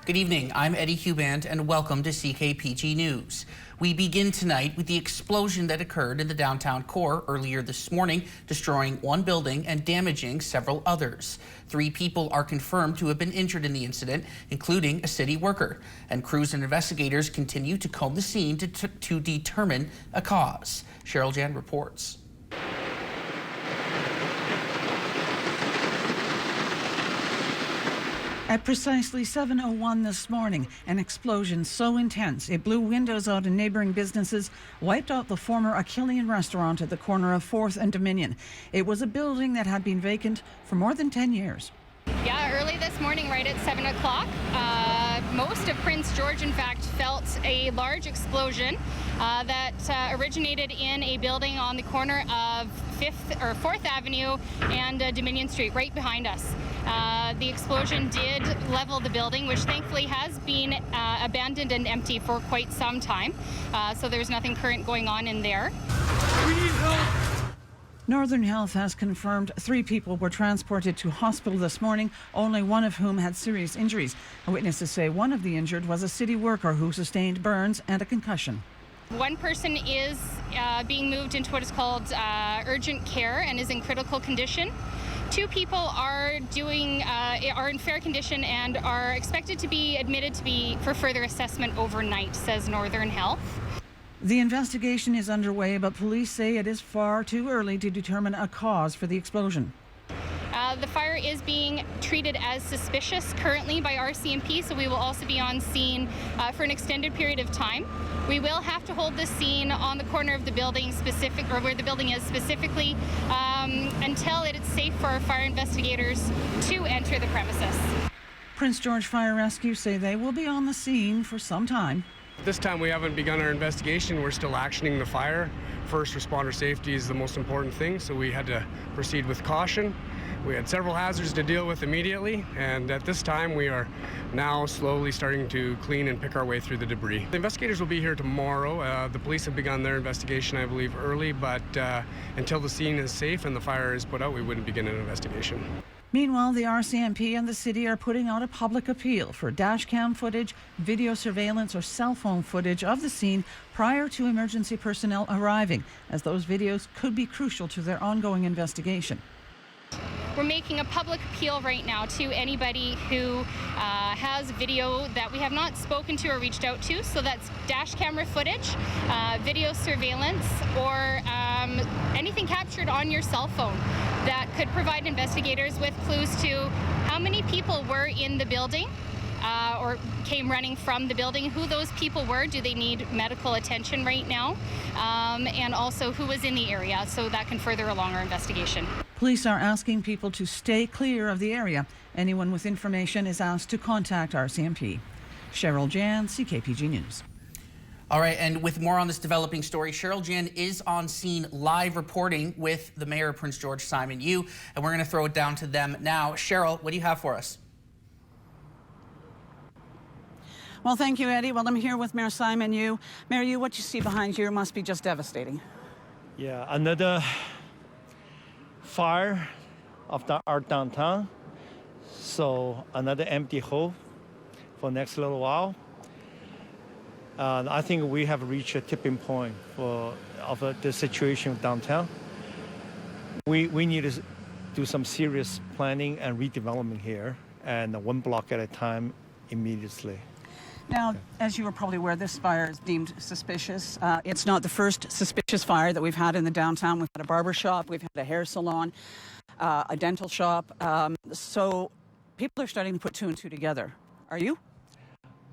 Good evening, I'm Eddie Huband and welcome to CKPG News. We begin tonight with the explosion that occurred in the downtown core earlier this morning, destroying one building and damaging several others. 3 people are confirmed to have been injured in the incident, including a city worker. And crews and investigators continue to comb the scene to determine a cause. Cheryl Jan reports. At precisely 7:01 this morning, an explosion so intense it blew windows out in neighboring businesses, wiped out the former Achillean restaurant at the corner of 4th and Dominion. It was a building that had been vacant for more than 10 years. Yeah, early this morning, right at 7 o'clock, most of Prince George, in fact, felt a large explosion that originated in a building on the corner of 4th Avenue and Dominion Street, right behind us. The explosion did level the building, which thankfully has been abandoned and empty for quite some time. So there's nothing current going on in there. We need help. Northern Health has confirmed 3 people were transported to hospital this morning, only one of whom had serious injuries. Witnesses say one of the injured was a city worker who sustained burns and a concussion. One person is being moved into what is called urgent care and is in critical condition. 2 people are in fair condition and are expected to be admitted for further assessment overnight, says Northern Health. The investigation is underway, but police say it is far too early to determine a cause for the explosion. The fire is being treated as suspicious currently by RCMP, so we will also be on scene for an extended period of time. We will have to hold this scene on the corner of the building or where the building is specifically, until it is safe for our fire investigators to enter the premises. Prince George Fire Rescue say they will be on the scene for some time. This time we haven't begun our investigation. We're still actioning the fire. First responder safety is the most important thing, so we had to proceed with caution. We had several hazards to deal with immediately, and at this time we are now slowly starting to clean and pick our way through the debris. The investigators will be here tomorrow. The police have begun their investigation, I believe, early, but until the scene is safe and the fire is put out, we wouldn't begin an investigation. Meanwhile, the RCMP and the city are putting out a public appeal for dash cam footage, video surveillance or cell phone footage of the scene prior to emergency personnel arriving, as those videos could be crucial to their ongoing investigation. We're making a public appeal right now to anybody who has video that we have not spoken to or reached out to. So that's dash camera footage, video surveillance, or anything captured on your cell phone that could provide investigators with clues to how many people were in the building or came running from the building, who those people were, do they need medical attention right now, and also who was in the area, so that can further along our investigation. Police are asking people to stay clear of the area. Anyone with information is asked to contact RCMP. Cheryl Jan, CKPG News. All right, and with more on this developing story, Cheryl Jan is on scene live reporting with the Mayor of Prince George, Simon Yu, and we're going to throw it down to them now. Cheryl, what do you have for us? Well, thank you, Eddie. Well, I'm here with Mayor Simon Yu. Mayor Yu, what you see behind you must be just devastating. Yeah, another fire of our downtown. So another empty hole for next little while. I think we have reached a tipping point of the situation downtown. We need to do some serious planning and redevelopment here, and 1 block at a time immediately. Now, as you are probably aware, this fire is deemed suspicious. It's not the first suspicious fire that we've had in the downtown. We've had a barber shop, we've had a hair salon, a dental shop. So people are starting to put 2 and 2 together. Are you?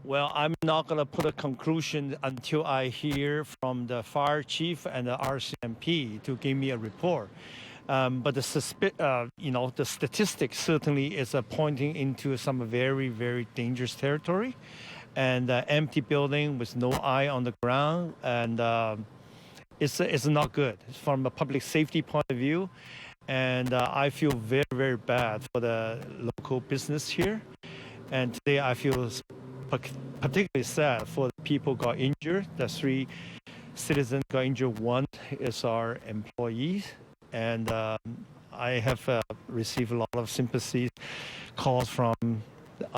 Well, I'm not going to put a conclusion until I hear from the fire chief and the RCMP to give me a report. But the statistics certainly is pointing into some very, very dangerous territory. And empty building with no eye on the ground, and it's not good from a public safety point of view. And I feel very, very bad for the local business here. And today I feel particularly sad for the people who got injured. The 3 citizens got injured. 1 is our employees, and I have received a lot of sympathy calls from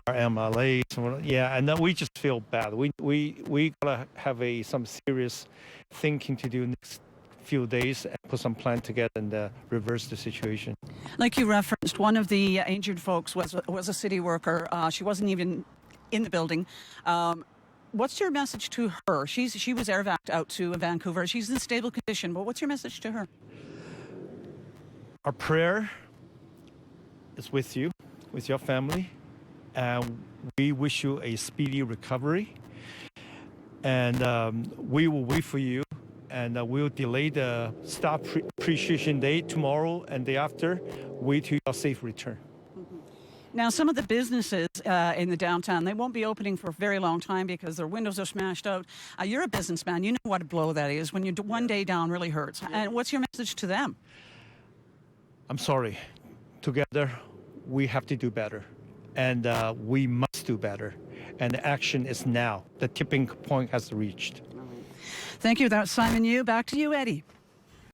our MLAs. Yeah, and then we just feel bad. We gotta have some serious thinking to do next few days and put some plan together and reverse the situation. Like you referenced, one of the injured folks was a city worker. She wasn't even in the building. What's your message to her? She was airvac'd out to Vancouver. She's in stable condition, but what's your message to her? Our prayer is with you, with your family, and we wish you a speedy recovery. And we will wait for you, and we'll delay the Staff Appreciation Day tomorrow and day after. Wait till your safe return. Now, some of the businesses in the downtown, they won't be opening for a very long time because their windows are smashed out. You're a businessman. You know what a blow that is. When you're one day down really hurts. And what's your message to them? I'm sorry. Together, we have to do better. And we must do better. And the action is now. The tipping point has reached. Thank you. That's Simon Yu. Back to you, Eddie.